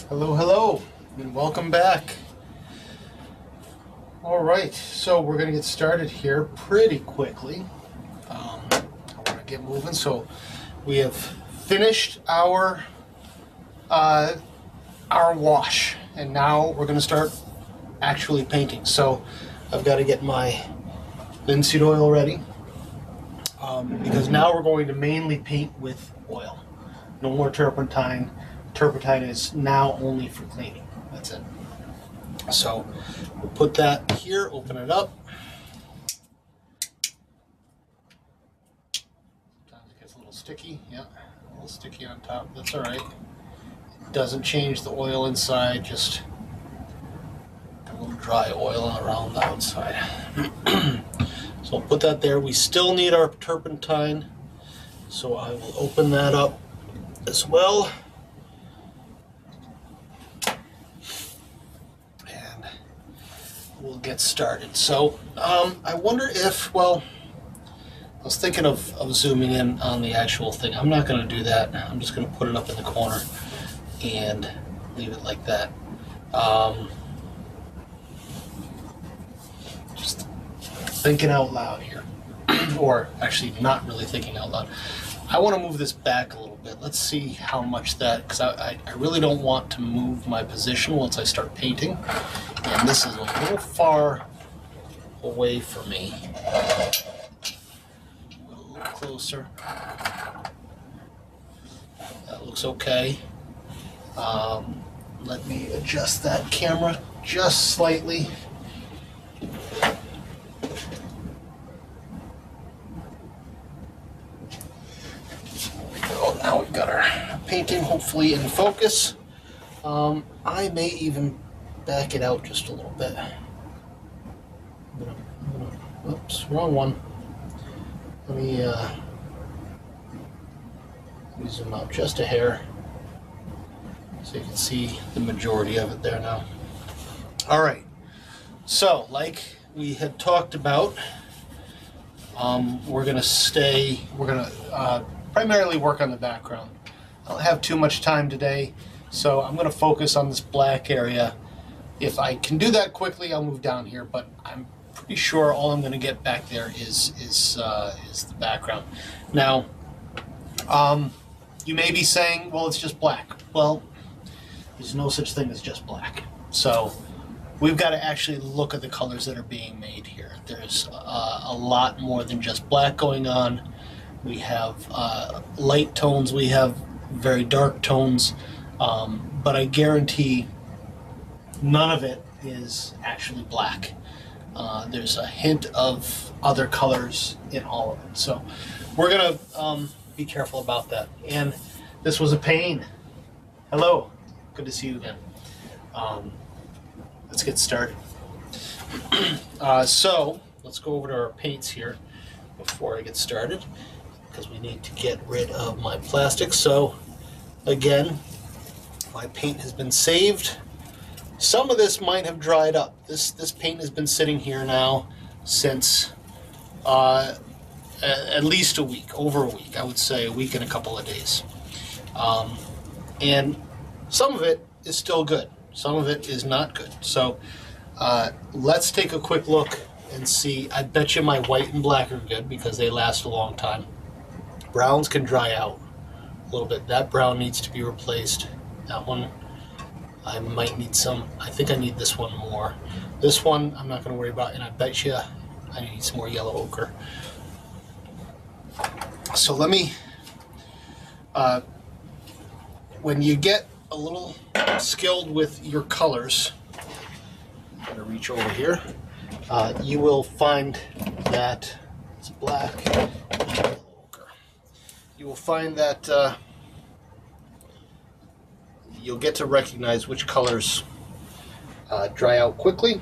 Hello, hello, and welcome back. All right, so we're going to get started here pretty quickly. I want to get moving. So we have finished our wash, and now we're going to start actually painting. So I've got to get my linseed oil ready because now we're going to mainly paint with oil. No more turpentine. Turpentine is now only for cleaning. That's it. So we'll put that here, open it up. Sometimes it gets a little sticky. Yeah, a little sticky on top. That's all right. It doesn't change the oil inside, just a little dry oil around the outside. So I'll put that there. We still need our turpentine, so I will open that up as well. We'll get started. So I wonder if, well, I was thinking of zooming in on the actual thing. I'm not going to do that. I'm just going to put it up in the corner and leave it like that. Just thinking out loud here. Or actually not really thinking out loud. I want to move this back a little bit. Let's see how much that, because I really don't want to move my position once I start painting. And this is a little far away from me. A little closer. That looks okay. Let me adjust that camera just slightly. Now we've got our painting hopefully in focus. I may even back it out just a little bit. Oops, wrong one. Let me zoom out just a hair so you can see the majority of it there now. All right, so like we had talked about, we're gonna primarily work on the background. I don't have too much time today, so I'm going to focus on this black area. If I can do that quickly, I'll move down here, but I'm pretty sure all I'm going to get back there is the background. Now, you may be saying, well, it's just black. Well, there's no such thing as just black. So we've got to actually look at the colors that are being made here. There's a lot more than just black going on. We have light tones, we have very dark tones, but I guarantee none of it is actually black. There's a hint of other colors in all of it. So we're going to be careful about that. And this was a pain. Hello, good to see you again. Let's get started. So let's go over to our paints here before I get started, because we need to get rid of my plastic. So again, my paint has been saved. Some of this might have dried up. This paint has been sitting here now since at least a week, over a week. I would say a week and a couple of days. And some of it is still good. Some of it is not good. So let's take a quick look and see. I bet you my white and black are good because they last a long time. Browns can dry out a little bit. That brown needs to be replaced. That one, I might need some. I think I need this one more. This one, I'm not going to worry about, and I bet you I need some more yellow ochre. So let me, when you get a little skilled with your colors, I'm going to reach over here, you will find that it's black. You will find that you'll get to recognize which colors dry out quickly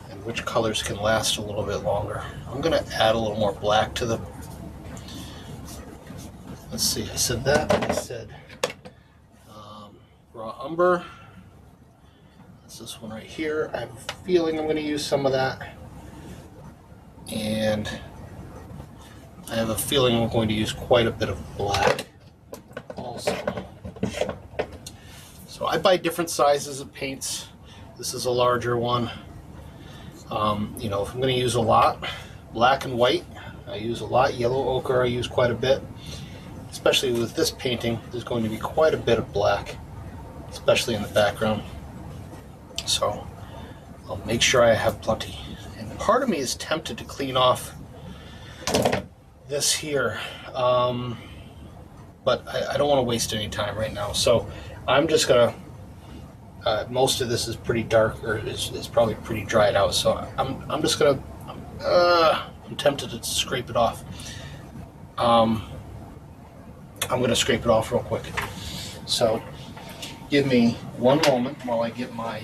and which colors can last a little bit longer. I'm going to add a little more black to the, let's see, I said that, I said raw umber. That's this one right here. I have a feeling I'm going to use some of that. And I have a feeling I'm going to use quite a bit of black also. buy different sizes of paints. This is a larger one. You know, if I'm going to use a lot, black and white, I use a lot. Yellow ochre I use quite a bit. Especially with this painting, there's going to be quite a bit of black, especially in the background. So I'll make sure I have plenty. And part of me is tempted to clean off this here, but I don't want to waste any time right now. So I'm just gonna, most of this is pretty dark, or is probably pretty dried out. So I'm just gonna, I'm tempted to scrape it off. I'm gonna scrape it off real quick. So give me one moment while I get my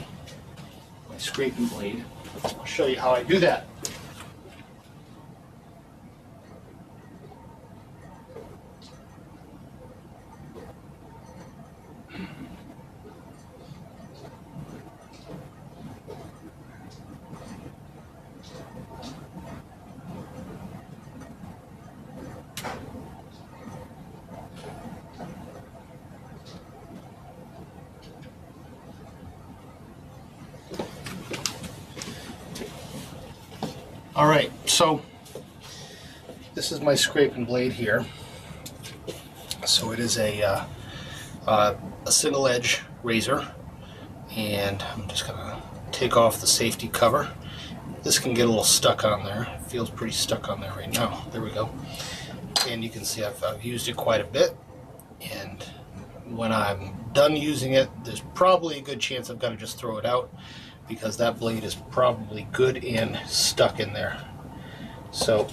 scraping blade. I'll show you how I do that. All right, so this is my scraping blade here. So it is a single edge razor, and I'm just gonna take off the safety cover. This can get a little stuck on there. It feels pretty stuck on there right now. There we go. And you can see I've used it quite a bit, and when I'm done using it, there's probably a good chance I've got to just throw it out, because that blade is probably good and stuck in there. So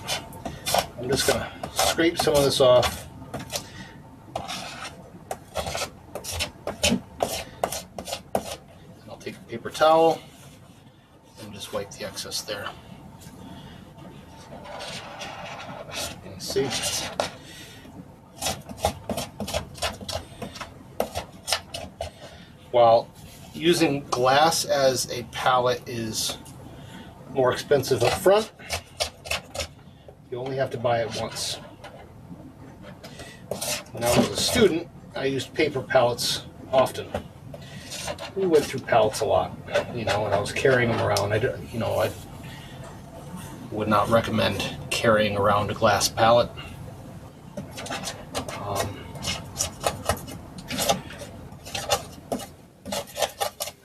I'm just gonna scrape some of this off. And I'll take a paper towel and just wipe the excess there. You can see. While using glass as a palette is more expensive up front, you only have to buy it once. When I was a student, I used paper palettes often. We went through palettes a lot, you know, and I was carrying them around. I would not recommend carrying around a glass palette.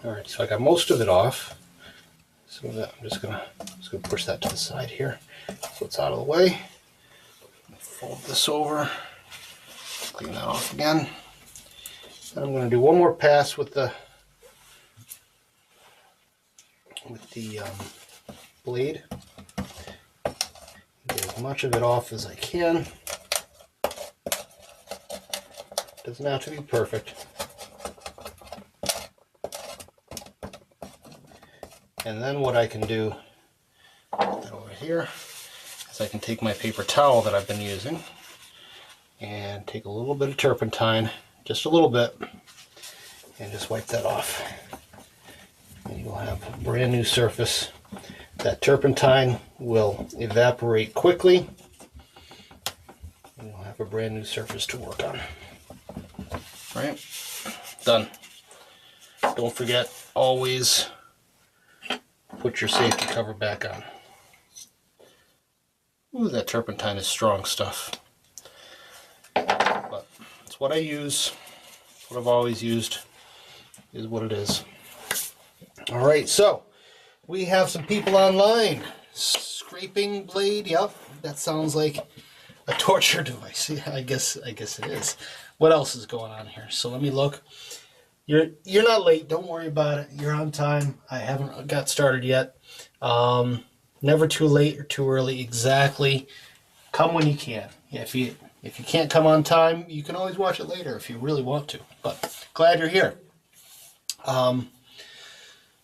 Alright, so I got most of it off. So that I'm just gonna push that to the side here, so it's out of the way. Fold this over, clean that off again. And I'm gonna do one more pass with the blade. Get as much of it off as I can. Doesn't have to be perfect. And then what I can do over here is I can take my paper towel that I've been using and take a little bit of turpentine, just a little bit, and just wipe that off. And you'll have a brand new surface. That turpentine will evaporate quickly, and you'll have a brand new surface to work on. Right? Done. Don't forget, always put your safety cover back on. Ooh, that turpentine is strong stuff. But it's what I use. It's what I've always used. Is what it is. Alright, so we have some people online. Scraping blade, yep. That sounds like a torture device. Yeah, I guess it is. What else is going on here? So let me look. You're not late. Don't worry about it. You're on time. I haven't got started yet. Never too late or too early. Exactly. Come when you can. If you can't come on time, you can always watch it later if you really want to. But glad you're here.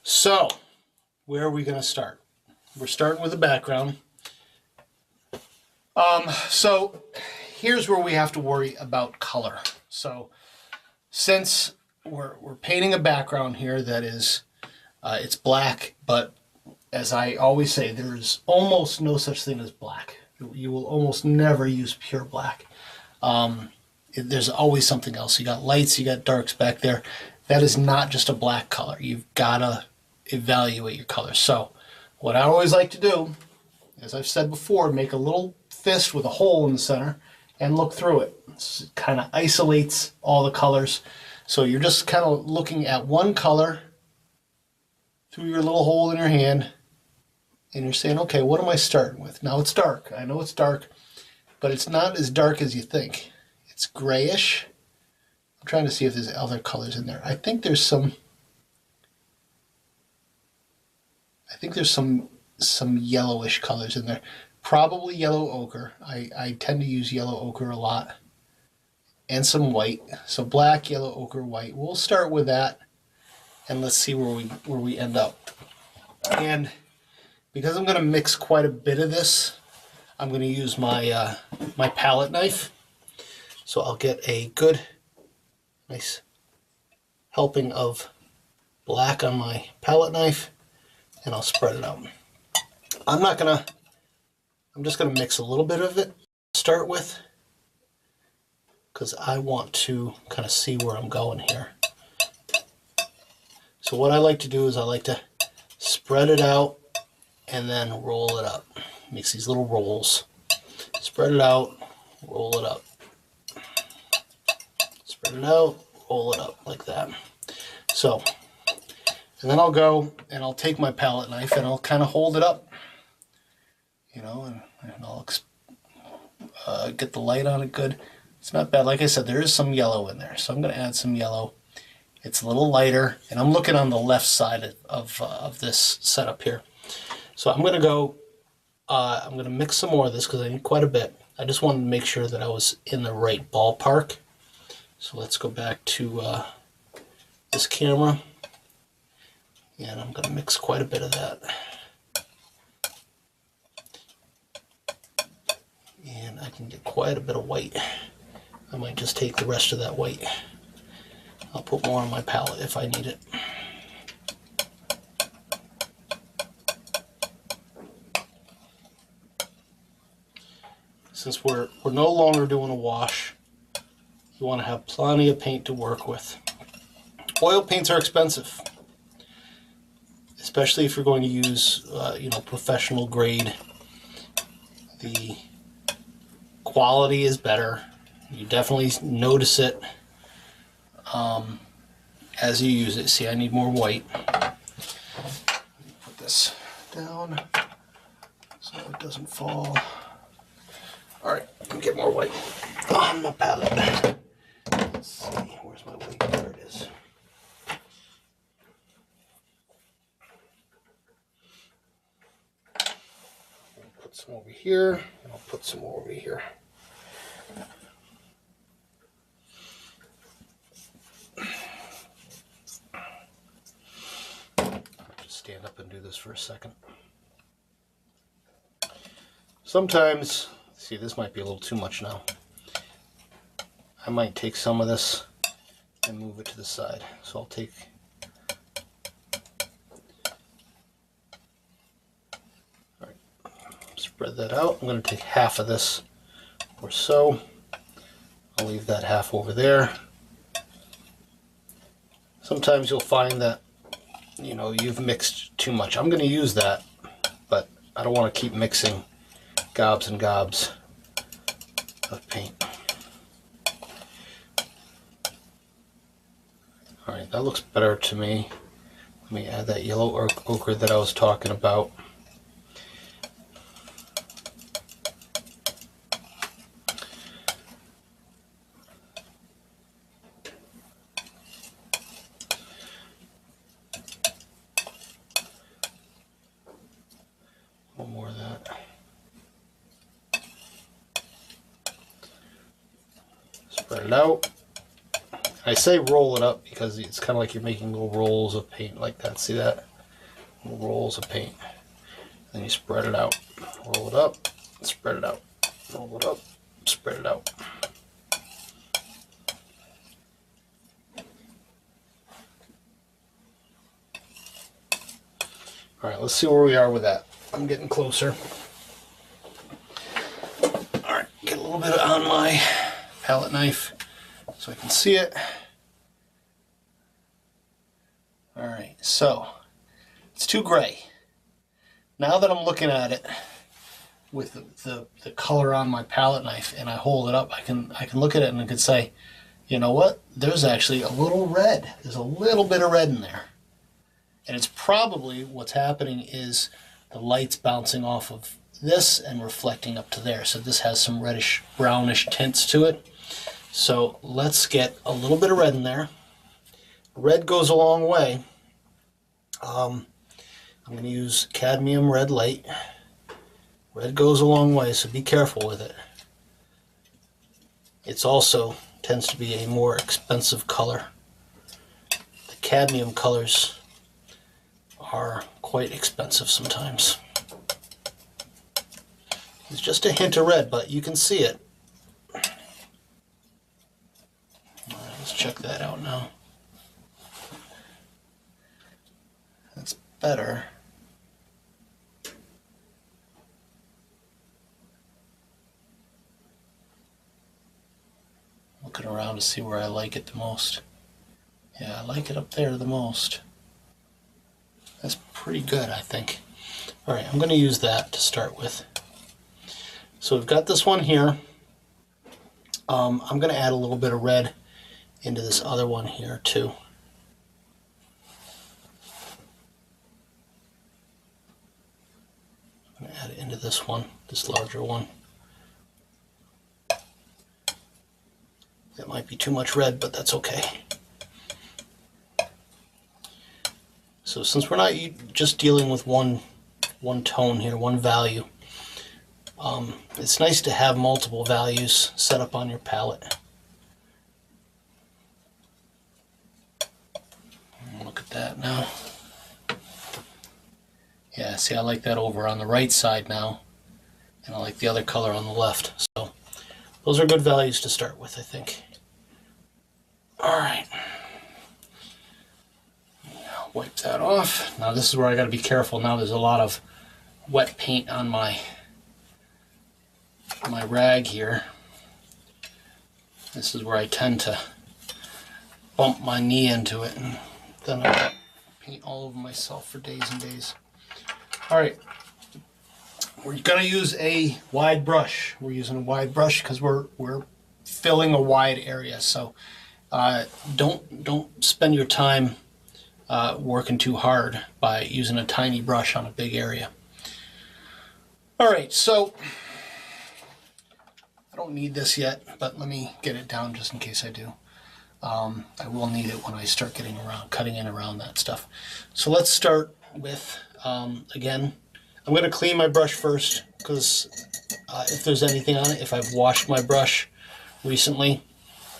So where are we going to start? We're starting with the background. So here's where we have to worry about color. So since we're painting a background here that is, it's black, but as I always say, there's almost no such thing as black. You will almost never use pure black. There's always something else. You got lights, you got darks back there. that is not just a black color. You've got to evaluate your colors. So what I always like to do, as I've said before, make a little fist with a hole in the center and look through it. It kind of isolates all the colors. So you're just kind of looking at one color through your little hole in your hand, and you're saying, okay, what am I starting with? Now it's dark. I know it's dark, but it's not as dark as you think. It's grayish. I'm trying to see if there's other colors in there. I think there's some yellowish colors in there. Probably yellow ochre. I tend to use yellow ochre a lot. And some white. So black, yellow, ochre, white. We'll start with that, and let's see where we end up. And because I'm going to mix quite a bit of this, I'm going to use my my palette knife. So I'll get a good, nice helping of black on my palette knife, and I'll spread it out. I'm just going to mix a little bit of it to start with, because I want to kind of see where I'm going here. So what I like to do is I like to spread it out and then roll it up. Makes these little rolls. Spread it out, roll it up. Spread it out, roll it up like that. So, and then I'll go and I'll take my palette knife and I'll kind of hold it up, you know, and I'll get the light on it good. It's not bad. Like I said, there is some yellow in there, so I'm going to add some yellow. It's a little lighter, and I'm looking on the left side of this setup here. So I'm going to go, I'm going to mix some more of this because I need quite a bit. I just wanted to make sure that I was in the right ballpark. So let's go back to this camera, and I'm going to mix quite a bit of that. And I can get quite a bit of white. I might just take the rest of that white. I'll put more on my palette if I need it. Since we're no longer doing a wash, you want to have plenty of paint to work with. Oil paints are expensive, especially if you're going to use you know, professional grade. The quality is better. You definitely notice it as you use it. See, I need more white. Let me put this down so it doesn't fall. Alright, get more white on my palette. Let's see, where's my white? There it is. I'll put some over here, and I'll put some more over here. Stand up and do this for a second. Sometimes, see, this might be a little too much now. I might take some of this and move it to the side. So I'll take, all right, spread that out. I'm going to take half of this or so. I'll leave that half over there. Sometimes you'll find that, you know, you've mixed too much. I'm going to use that, but I don't want to keep mixing gobs and gobs of paint. Alright, that looks better to me. Let me add that yellow ochre that I was talking about. One more of that. Spread it out. I say roll it up because it's kind of like you're making little rolls of paint like that. See that? Little rolls of paint. Then you spread it out. Roll it up, spread it out. Roll it up, spread it out. Alright, let's see where we are with that. I'm getting closer. Alright, get a little bit on my palette knife so I can see it. So it's too gray. Now that I'm looking at it with the color on my palette knife and I hold it up, I can look at it and I can say, you know what? There's actually a little red. There's a little bit of red in there. And it's probably what's happening is the light's bouncing off of this and reflecting up to there. So this has some reddish, brownish tints to it. So let's get a little bit of red in there. Red goes a long way. I'm going to use cadmium red light. Red goes a long way, so be careful with it. It's also tends to be a more expensive color. The cadmium colors are quite expensive sometimes. It's just a hint of red, but you can see it. Let's check that out now. That's better. Looking around to see where I like it the most. Yeah, I like it up there the most. That's pretty good, I think. Alright, I'm going to use that to start with. So we've got this one here. I'm going to add a little bit of red into this other one here too. I'm going to add it into this one, this larger one. That might be too much red, but that's okay. So since we're not just dealing with one tone here, one value, it's nice to have multiple values set up on your palette. Look at that now. Yeah, see, I like that over on the right side now, and I like the other color on the left. So those are good values to start with, I think. Alright. Wipe that off. Now this is where I got to be careful. Now there's a lot of wet paint on my rag here. This is where I tend to bump my knee into it, and then I got paint all over myself for days and days. Alright. We're going to use a wide brush. We're using a wide brush because we're filling a wide area. So don't spend your time working too hard by using a tiny brush on a big area. Alright, so I don't need this yet, but let me get it down just in case I do. I will need it when I start cutting in around that stuff. So let's start with, again, I'm going to clean my brush first because if there's anything on it, if I've washed my brush recently,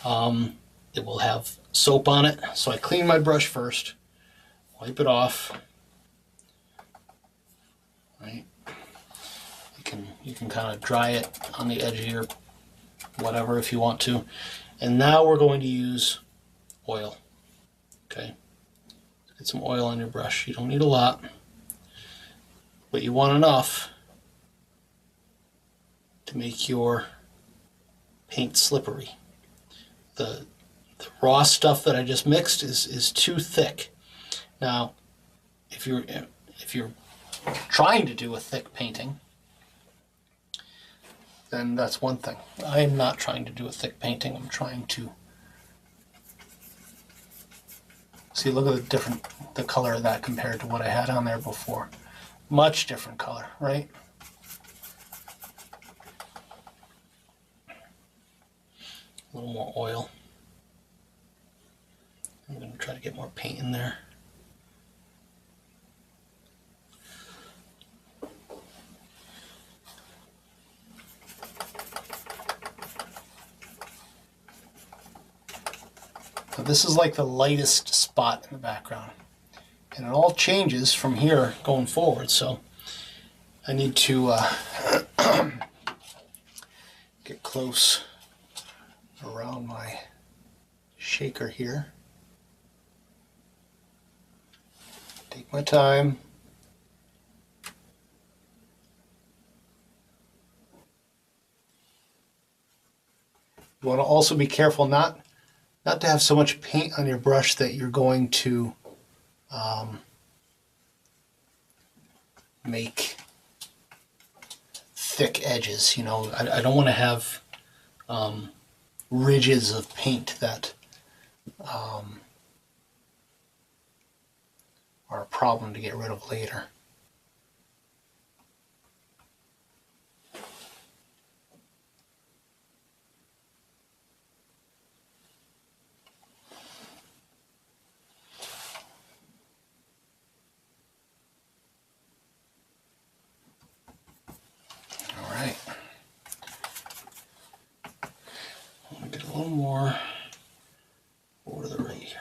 it will have soap on it. So I clean my brush first, wipe it off. Right? You can kind of dry it on the edge of your whatever if you want to. And now we're going to use oil. Okay, get some oil on your brush. You don't need a lot, but you want enough to make your paint slippery. The raw stuff that I just mixed is too thick. Now, if you're trying to do a thick painting, then that's one thing. I am not trying to do a thick painting. I'm trying to see. Look at the color of that compared to what I had on there before. Much different color, right? A little more oil. I'm going to try to get more paint in there. So this is like the lightest spot in the background. And it all changes from here going forward, so I need to get close around my shaker here. Take my time. You want to also be careful not to have so much paint on your brush that you're going to make thick edges. You know, I don't want to have ridges of paint that are a problem to get rid of later. All right. I'm going to get a little more over to the right here.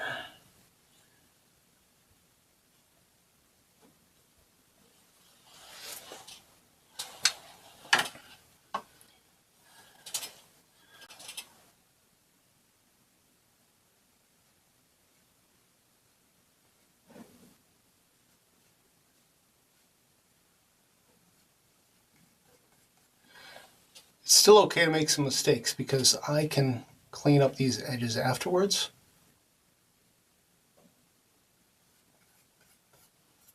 It's still okay to make some mistakes because I can clean up these edges afterwards.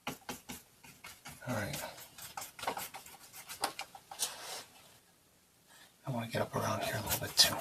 All right. I want to get up around here a little bit too.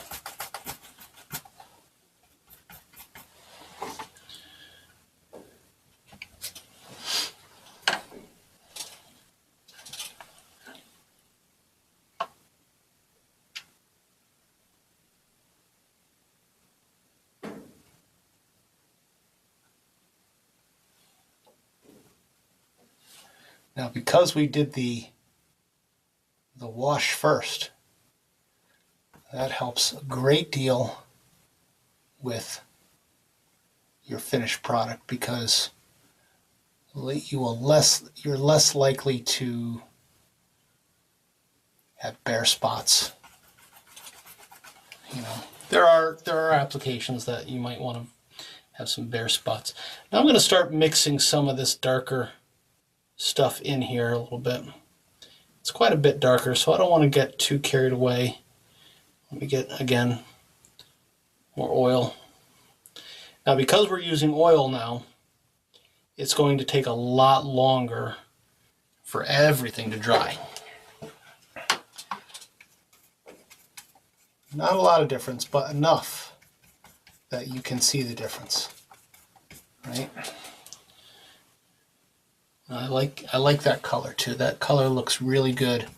Now, because we did the wash first, that helps a great deal with your finished product because you're less likely to have bare spots. You know, there are applications that you might want to have some bare spots. Now I'm going to start mixing some of this darker stuff in here a little bit. It's quite a bit darker, so I don't want to get too carried away. Let me get, again, more oil. Now, because we're using oil now, it's going to take a lot longer for everything to dry. Not a lot of difference, but enough that you can see the difference, right? I like that color too. That color looks really good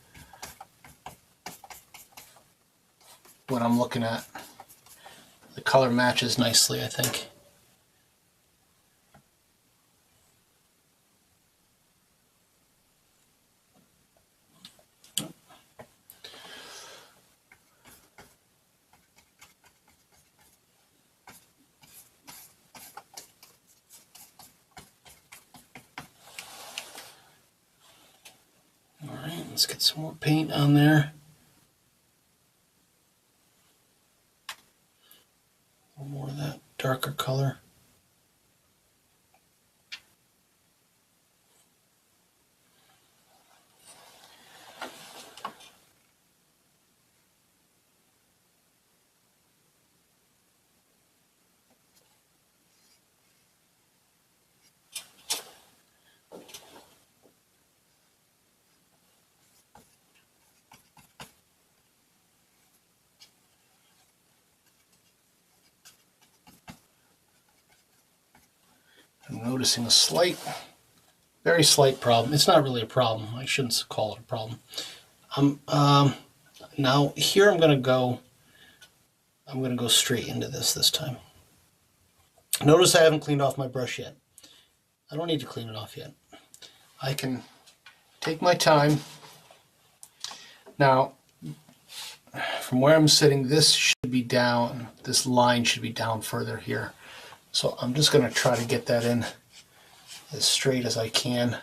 when I'm looking at. The color matches nicely, I think. Alright, let's get some more paint on there. A little more of that darker color. I'm noticing a very slight problem. It's not really a problem. I shouldn't call it a problem. Now here I'm going to go straight into this time. Notice I haven't cleaned off my brush yet. I don't need to clean it off yet. I can take my time. Now, from where I'm sitting, this should be down. This line should be down further here. So I'm just going to try to get that in as straight as I can.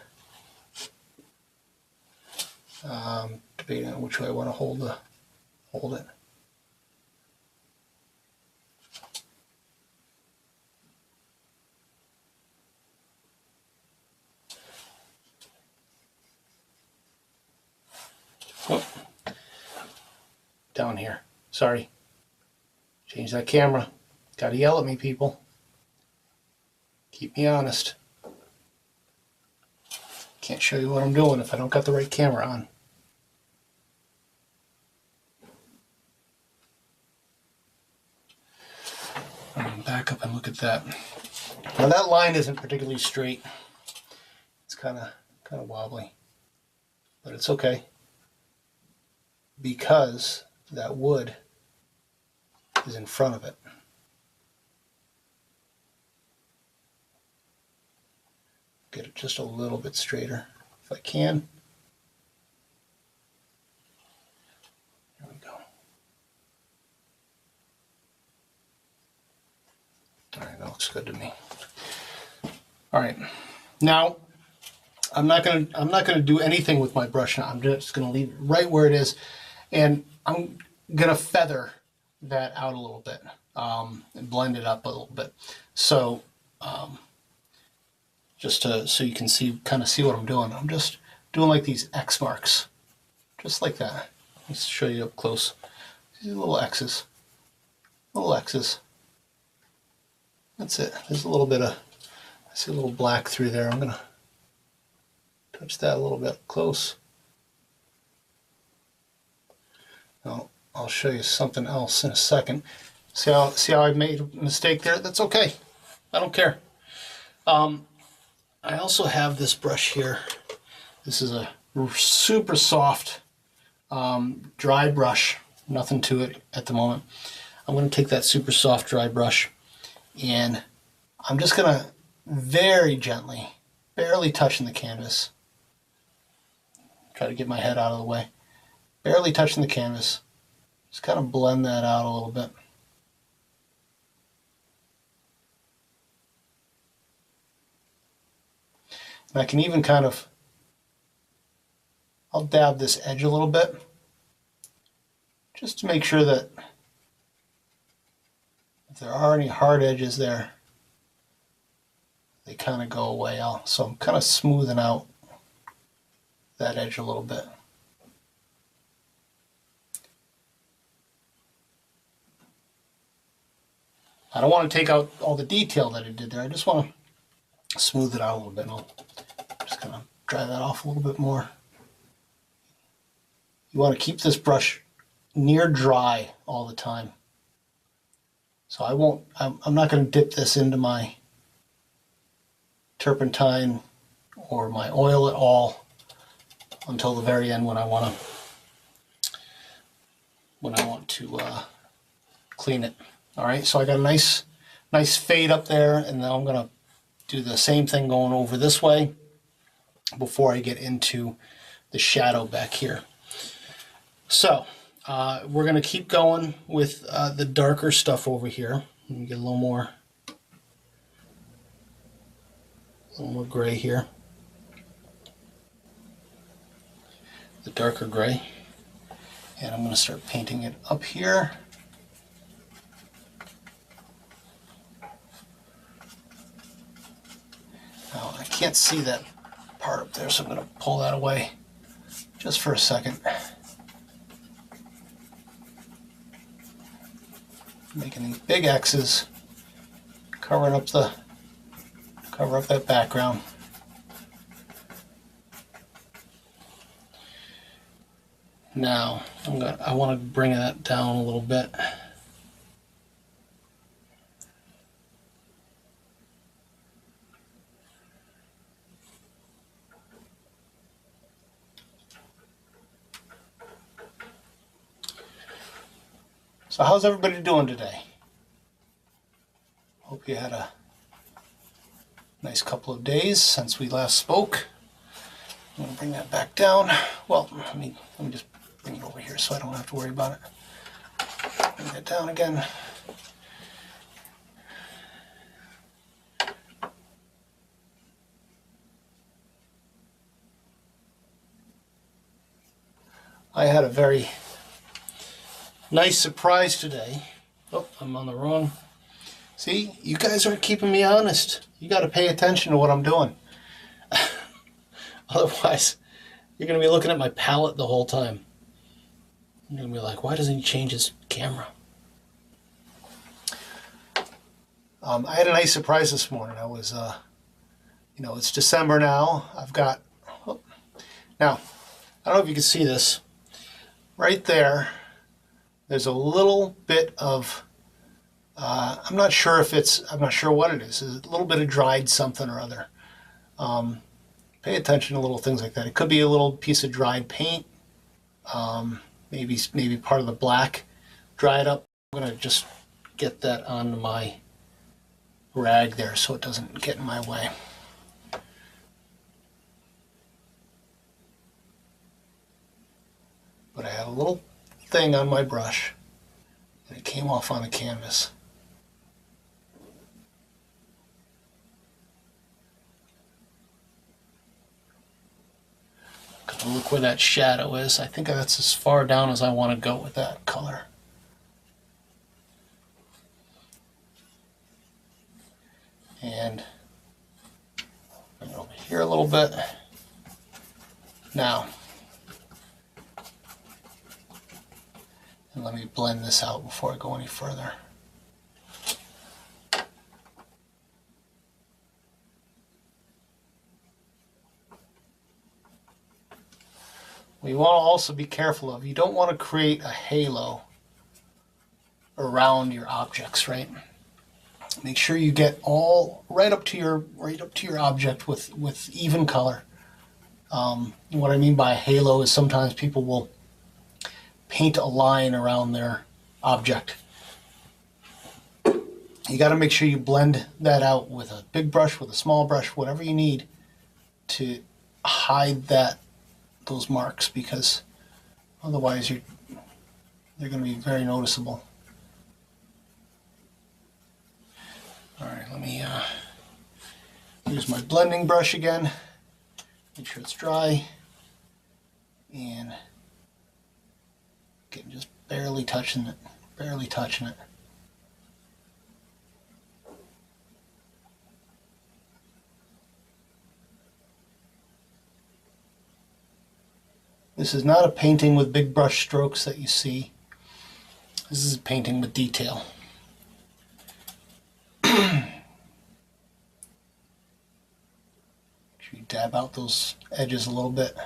Debating on which way I want to hold it. Oh, down here. Sorry. Change that camera. Gotta yell at me, people. Keep me honest. can't show you what I'm doing if I don't got the right camera on. Back up and look at that. Now that line isn't particularly straight. It's kind of wobbly, but it's okay because that wood is in front of it. Get it just a little bit straighter if I can. There we go. All right, that looks good to me. All right, now I'm not gonna do anything with my brush now. I'm just gonna leave it right where it is, and I'm gonna feather that out a little bit and blend it up a little bit. So so you can kind of see what I'm doing. I'm just doing like these X marks, just like that. Let's show you up close. These little X's, little X's. That's it. There's a little bit of, I see a little black through there. I'm gonna touch that a little bit close. Now, I'll show you something else in a second. See how I made a mistake there? That's okay. I don't care. I also have this brush here. This is a super soft dry brush. Nothing to it at the moment. I'm going to take that super soft dry brush and I'm just going to very gently, barely touching the canvas. Try to get my head out of the way. Barely touching the canvas. Just kind of blend that out a little bit. And I can even kind of, I'll dab this edge a little bit, just to make sure that if there are any hard edges there, they kind of go away. So I'm kind of smoothing out that edge a little bit. I don't want to take out all the detail that it did there. I just want to smooth it out a little bit. And I'll just kind of dry that off a little bit more. You want to keep this brush near dry all the time. So I'm not going to dip this into my turpentine or my oil at all until the very end when I want to clean it. All right, so I got a nice fade up there, and now I'm going to do the same thing going over this way before I get into the shadow back here. So we're going to keep going with the darker stuff over here. Let me get a little more gray here. The darker gray. And I'm going to start painting it up here. Now I can't see that part up there, so I'm going to pull that away just for a second. Making these big X's, covering up that background. Now I want to bring that down a little bit. So how's everybody doing today? Hope you had a nice couple of days since we last spoke. I'm going to bring that back down. Well, let me just bring it over here so I don't have to worry about it. Bring that down again. I had a very nice surprise today. Oh, I'm on the wrong. See, you guys aren't keeping me honest. You got to pay attention to what I'm doing. Otherwise, you're going to be looking at my palette the whole time. You're going to be like, why doesn't he change his camera? I had a nice surprise this morning. I was, it's December now. I've got Now, I don't know if you can see this. Right there, there's a little bit of, I'm not sure what it is. It's a little bit of dried something or other. Pay attention to little things like that. It could be a little piece of dried paint, maybe part of the black. Dry it up. I'm going to just get that onto my rag there so it doesn't get in my way. But I had a little thing on my brush and it came off on the canvas. Gonna look where that shadow is. I think that's as far down as I want to go with that color. And bring it over here a little bit. Now, and let me blend this out before I go any further. What you want to also be careful of, you don't want to create a halo around your objects, right? Make sure you get all right up to your object with even color. What I mean by halo is sometimes people will paint a line around their object. You got to make sure you blend that out with a big brush, with a small brush, whatever you need to hide those marks, because otherwise they're going to be very noticeable. All right, let me use my blending brush again. Make sure it's dry and just barely touching it, barely touching it. This is not a painting with big brush strokes that you see. This is a painting with detail. Should we dab out those edges a little bit?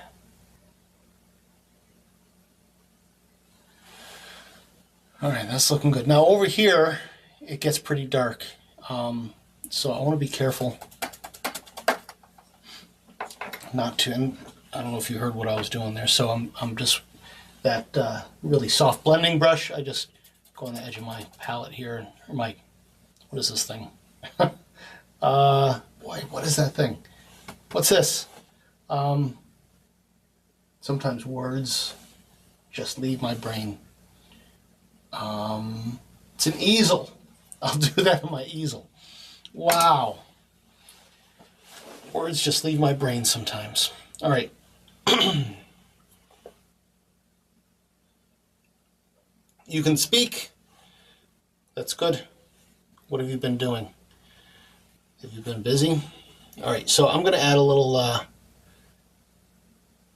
All right, that's looking good. Now over here, it gets pretty dark. So I want to be careful not to, and I don't know if you heard what I was doing there. So I'm just, that really soft blending brush, I just go on the edge of my palette here, or my, what is this thing? Boy, what is that thing? What's this? Sometimes words just leave my brain. It's an easel. I'll do that on my easel. Wow. Words just leave my brain sometimes. All right. You can speak. That's good. What have you been doing? Have you been busy? All right, so I'm going to add a little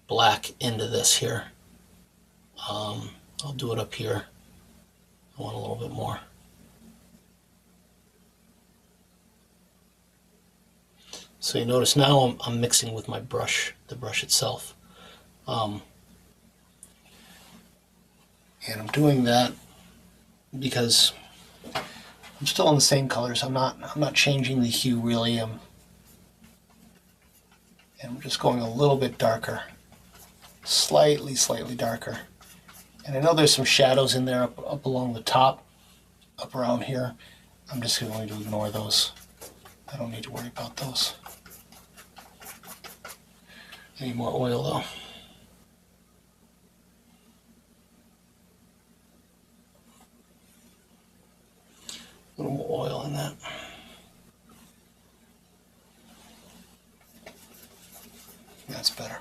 black into this here. I'll do it up here. I want a little bit more. So you notice now I'm mixing with my brush, the brush itself. And I'm doing that because I'm still in the same colors. I'm not changing the hue really. And I'm just going a little bit darker, slightly darker. And I know there's some shadows in there up along the top, up around here. I'm just going to ignore those. I don't need to worry about those. I need more oil though. A little more oil in that. That's better.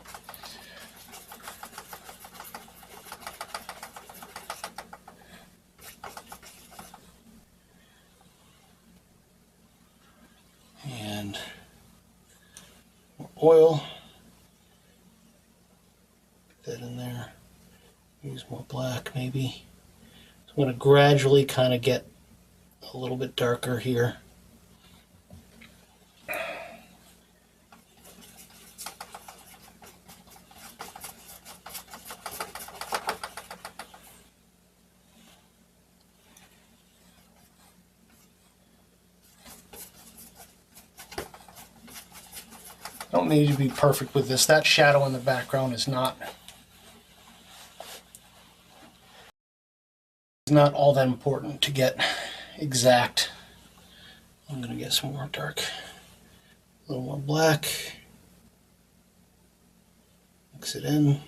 And more oil. Put that in there. Use more black maybe. So I'm going to gradually kind of get a little bit darker here. Don't need to be perfect with this. That shadow in the background is not all that important to get exact. I'm going to get some more dark, a little more black, mix it in.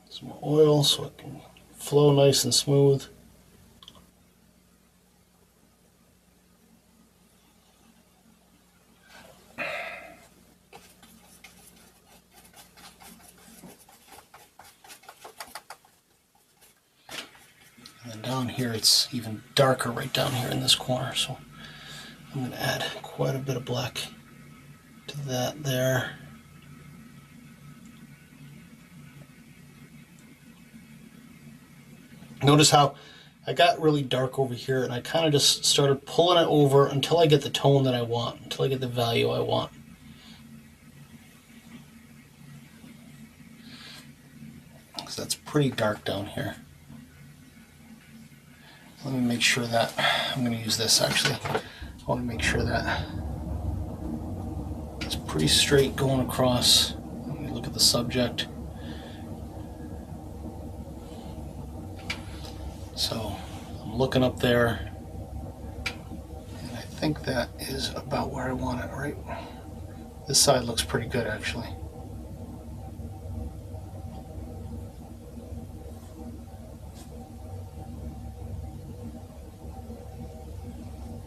Some more oil so it can flow nice and smooth. And then down here it's even darker right down here in this corner, so I'm going to add quite a bit of black to that there. Notice how I got really dark over here, and I kind of just started pulling it over until I get the tone that I want, until I get the value I want. So that's pretty dark down here. Let me make sure that, I'm going to use this actually. I want to make sure that it's pretty straight going across. Let me look at the subject. So I'm looking up there, and I think that is about where I want it, right? This side looks pretty good actually.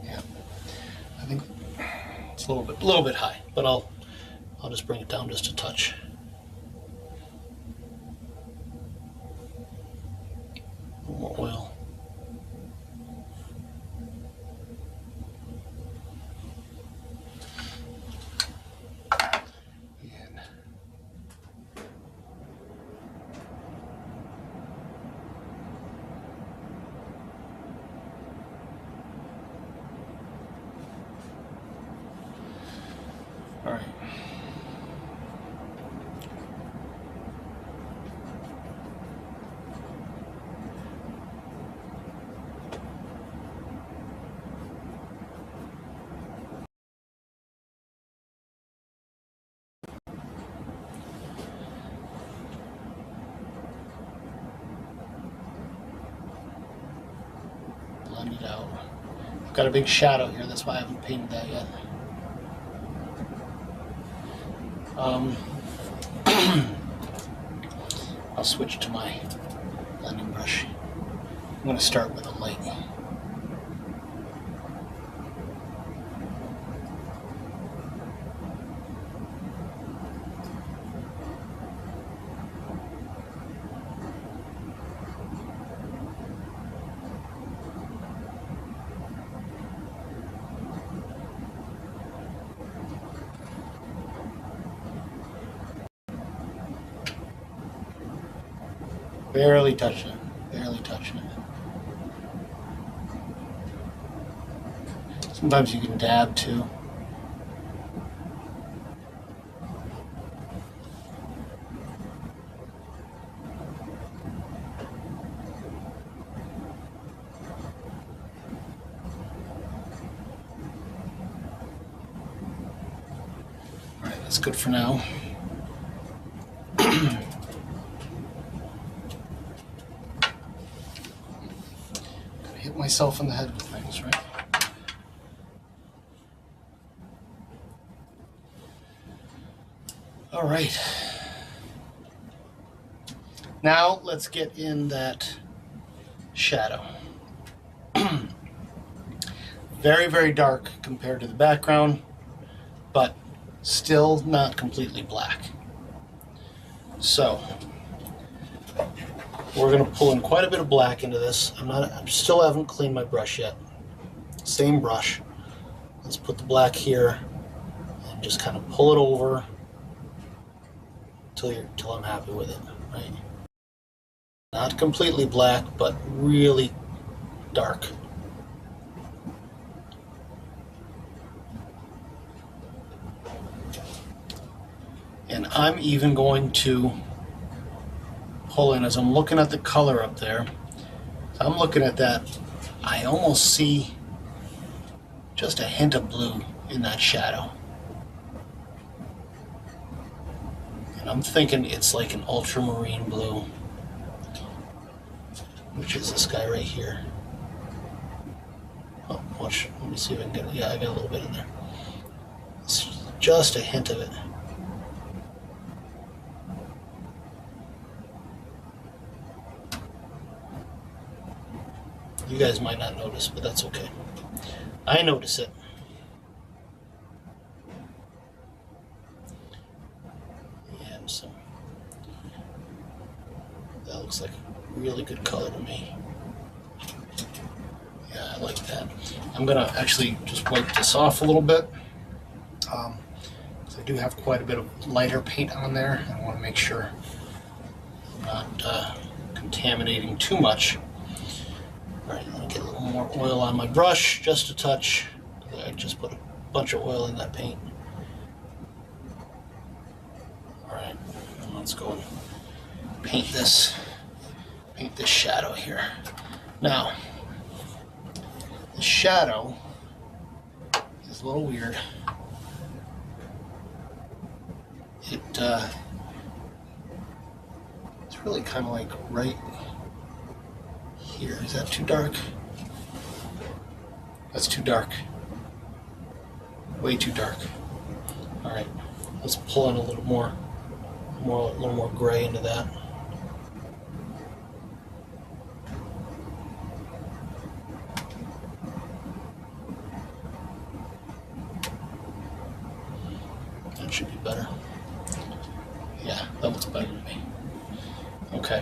Yeah, I think it's a little bit high, but I'll just bring it down just a touch. More oil. And all right. Blend it out. I've got a big shadow here, that's why I haven't painted that yet. I'll switch to my blending brush. I'm going to start with a light. Barely touching it, barely touching it. Sometimes you can dab too. All right, that's good for now. Hit myself in the head with things, right? All right. Now let's get in that shadow. Very, very dark compared to the background, but still not completely black. So we're going to pull in quite a bit of black into this. I still haven't cleaned my brush yet. Same brush. Let's put the black here and just kind of pull it over till I'm happy with it, right? Not completely black, but really dark. And I'm even going to pull in, as I'm looking at the color up there, I'm looking at that, I almost see just a hint of blue in that shadow. And I'm thinking it's like an ultramarine blue, which is this guy right here. Oh, watch, let me see if I can get it. Yeah, I got a little bit in there. It's just a hint of it. You guys might not notice, but that's okay. I notice it. And so that looks like a really good color to me. Yeah, I like that. I'm gonna actually just wipe this off a little bit. I do have quite a bit of lighter paint on there. I want to make sure I'm not contaminating too much. All right, let me get a little more oil on my brush, just a touch. I just put a bunch of oil in that paint. All right, and let's go and paint this shadow here. Now, the shadow is a little weird. It's really kind of like right here. Is that too dark? That's too dark. Way too dark. All right, let's pull in a little more gray into that. That should be better. Yeah, that looks better to me. Okay.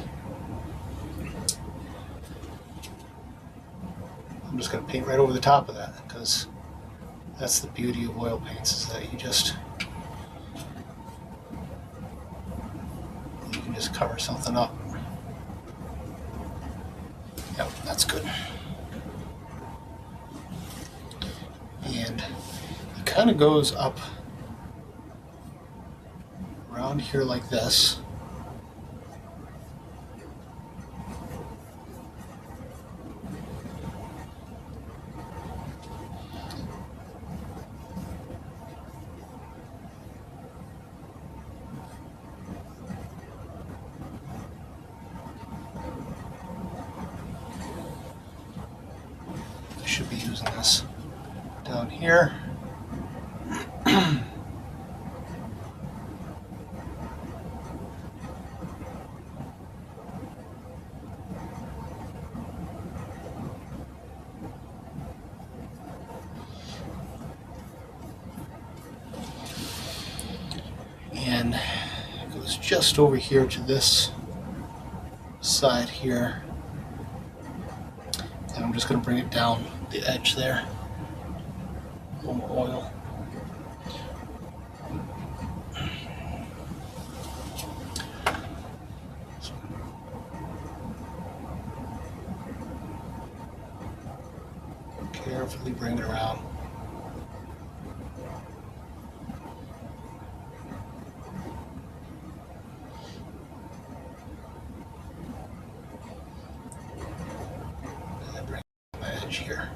I'm just going to paint right over the top of that, because that's the beauty of oil paints, is that you can just cover something up. Yep, that's good. And it kind of goes up around here like this. I should be using this down here. And it goes just over here to this side here. And I'm just going to bring it down the edge there. A little more oil. Carefully bring it around. Here.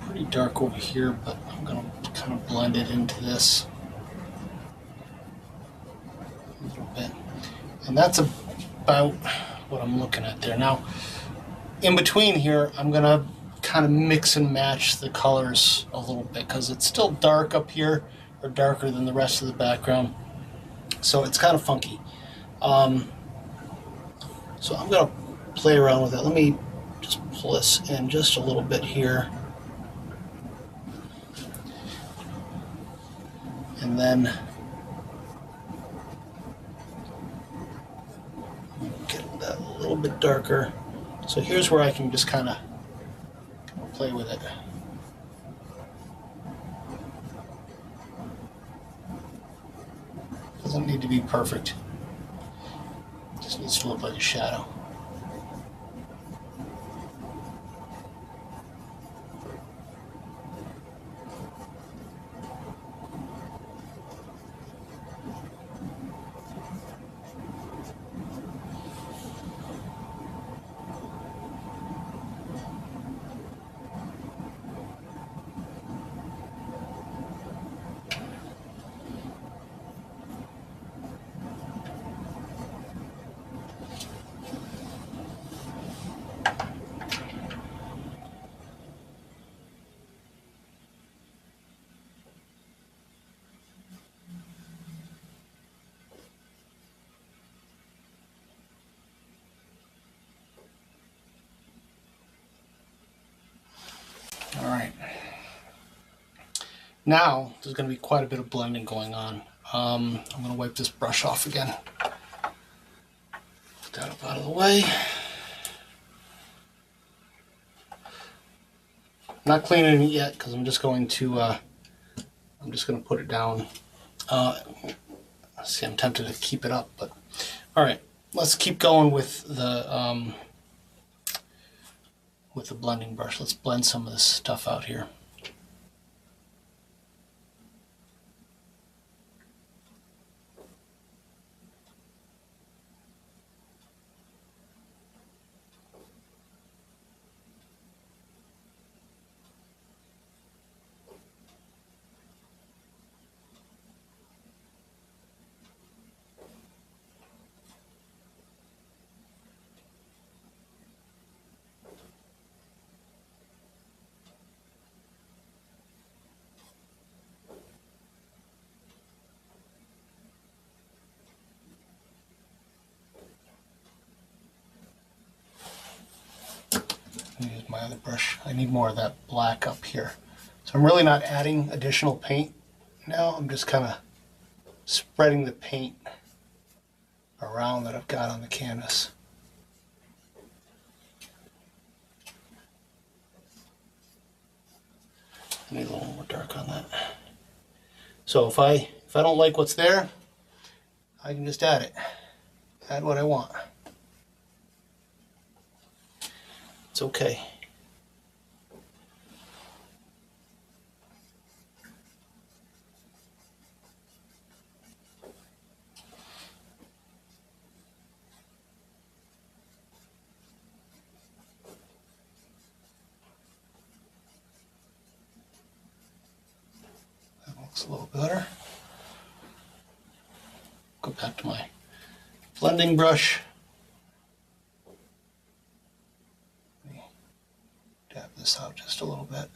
Pretty dark over here, but I'm going to kind of blend it into this a little bit. And that's about what I'm looking at there. Now, in between here, I'm going to kind of mix and match the colors a little bit, because it's still dark up here, or darker than the rest of the background. So it's kind of funky. So I'm going to play around with it. Let me just pull this in just a little bit here. And then get that a little bit darker. So here's where I can just kind of play with it. Doesn't need to be perfect. Just needs to look like a shadow. All right. Now there's going to be quite a bit of blending going on. I'm going to wipe this brush off again. Put that up out of the way. Not cleaning it yet because I'm just going to put it down. See, I'm tempted to keep it up, but all right. Let's keep going with the blending brush. Let's blend some of this stuff out here. Use my other brush. I need more of that black up here. So I'm really not adding additional paint now. I'm just kind of spreading the paint around that I've got on the canvas. I need a little more dark on that. So if I don't like what's there, I can just add it. Add what I want. It's okay. That looks a little better. Go back to my blending brush. Dab this out just a little bit.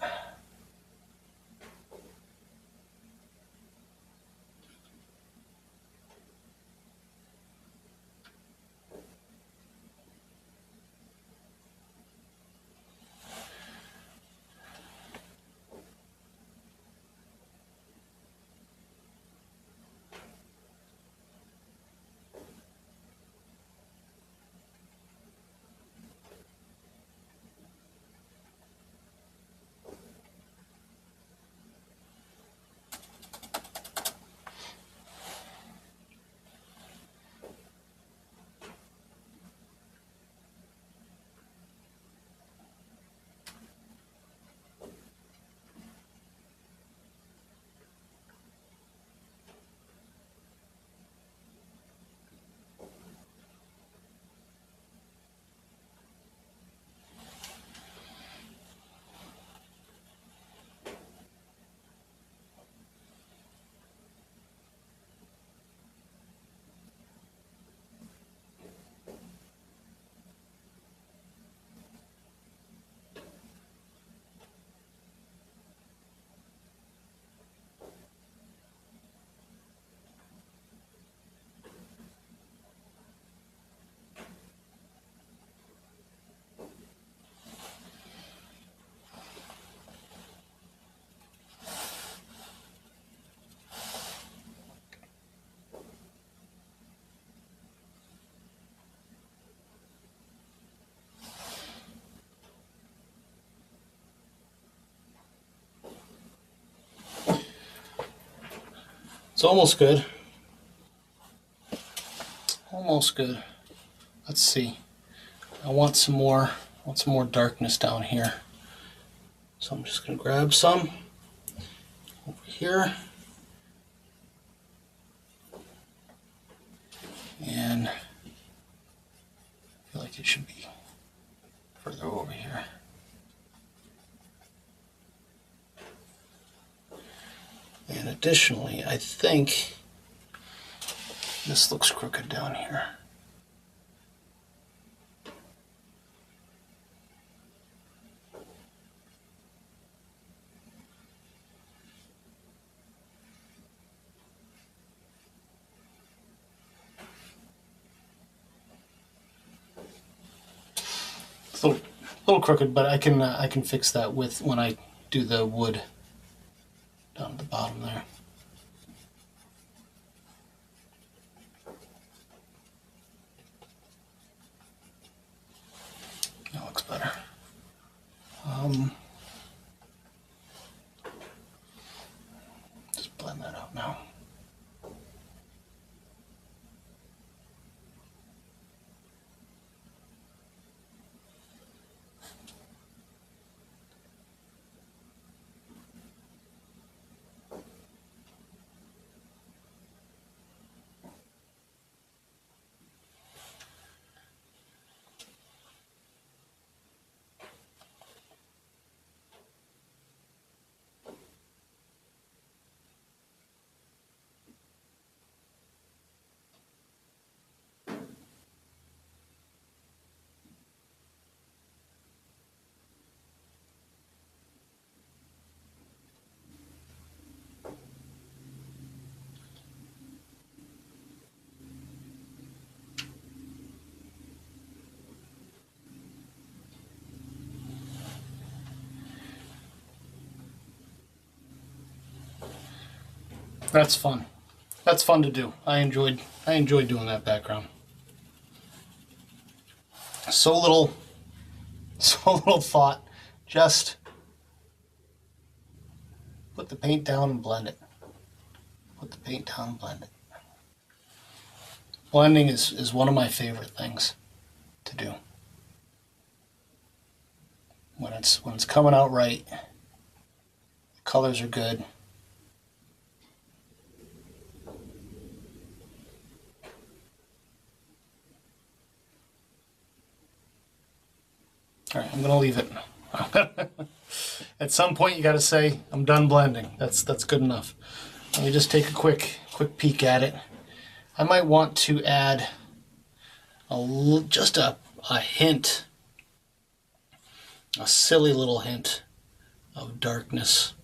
It's almost good. Almost good. Let's see. I want some more darkness down here. So I'm just going to grab some over here. And I feel like it should be further over here. And additionally, I think this looks crooked down here. It's a little crooked, but I can fix that with when I do the wood down at the bottom there. That looks better. Just blend that out now. That's fun. That's fun to do. I enjoyed doing that background. So little thought. Just put the paint down and blend it. Put the paint down and blend it. Blending is one of my favorite things to do. When it's coming out right, the colors are good. All right, I'm gonna leave it. At some point, you got to say, "I'm done blending." That's good enough. Let me just take a quick peek at it. I might want to add just a hint, a silly little hint of darkness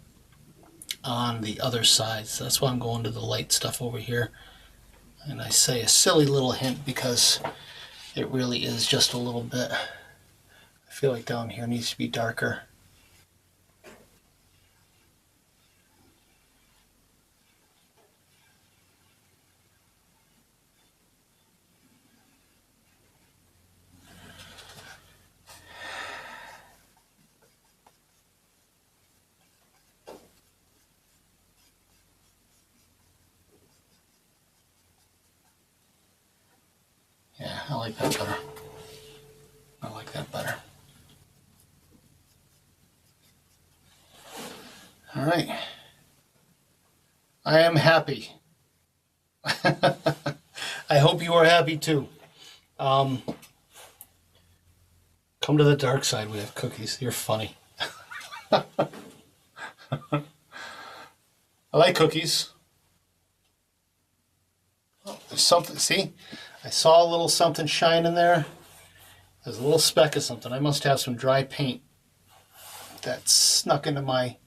on the other side. So that's why I'm going to the light stuff over here. And I say a silly little hint because it really is just a little bit. I feel like down here needs to be darker. Yeah, I like that better. I like that better. All right. I am happy. I hope you are happy too. Come to the dark side. We have cookies. You're funny. I like cookies. Oh, there's something. See? I saw a little something shine in there. There's a little speck of something. I must have some dry paint that snuck into my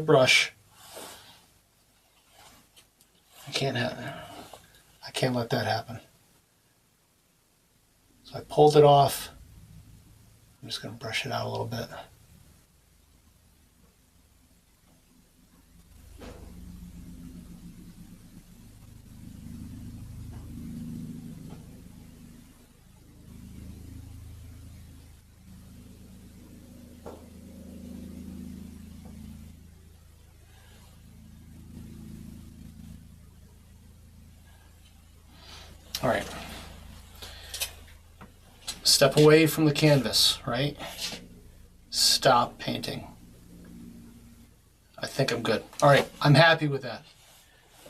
brush. I can't let that happen. So I pulled it off. I'm just going to brush it out a little bit. All right. Step away from the canvas, right? Stop painting. I think I'm good. All right, I'm happy with that.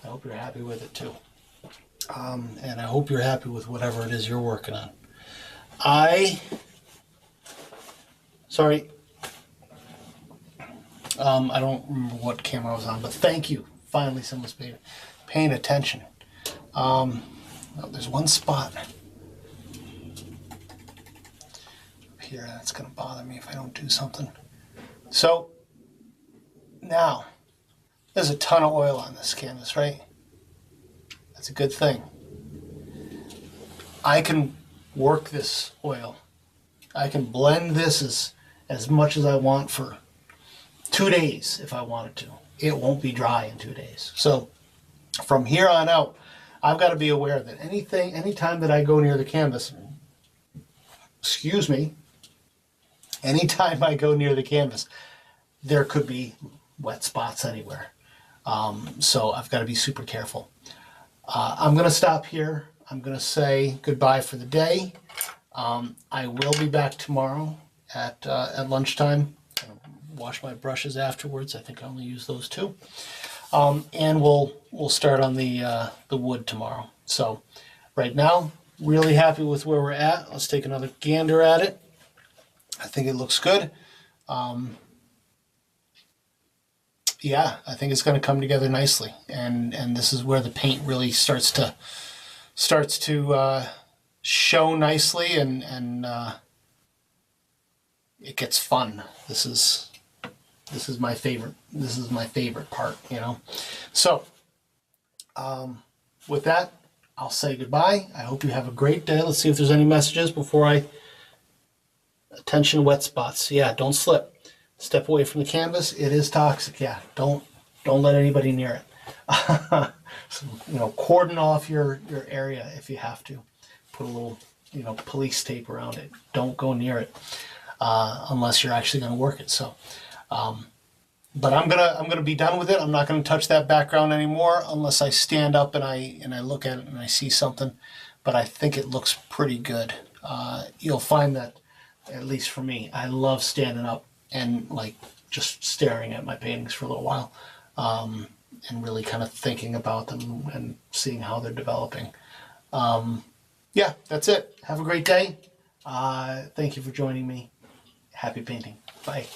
I hope you're happy with it too. And I hope you're happy with whatever it is you're working on. Sorry. I don't remember what camera I was on, but thank you. Finally, someone's paying attention. Oh, there's one spot up here that's going to bother me if I don't do something. So now, there's a ton of oil on this canvas, right? That's a good thing. I can work this oil. I can blend this as much as I want for 2 days if I wanted to. It won't be dry in 2 days. So from here on out, I've got to be aware that anytime that I go near the canvas, excuse me, anytime I go near the canvas, there could be wet spots anywhere. So I've got to be super careful. I'm going to stop here. I'm going to say goodbye for the day. I will be back tomorrow at lunchtime. Wash my brushes afterwards. I think I only use those two. And we'll start on the wood tomorrow. So right now, really happy with where we're at. Let's take another gander at it. I think it looks good. Yeah, I think it's going to come together nicely, and this is where the paint really starts to show nicely, and it gets fun. This is my favorite. This is my favorite part, you know. So with that, I'll say goodbye. I hope you have a great day. Let's see if there's any messages before I. Attention, wet spots. Yeah, don't slip. Step away from the canvas. It is toxic. Yeah, don't let anybody near it. So, you know, cordon off your area if you have to. Put a little, you know, police tape around it. Don't go near it unless you're actually going to work it. So, but I'm gonna be done with it. I'm not going to touch that background anymore unless I stand up and I look at it and I see something. But I think it looks pretty good. You'll find that, at least for me, I love standing up and like just staring at my paintings for a little while, and really kind of thinking about them and seeing how they're developing. Yeah, that's it. Have a great day. Thank you for joining me. Happy painting. Bye.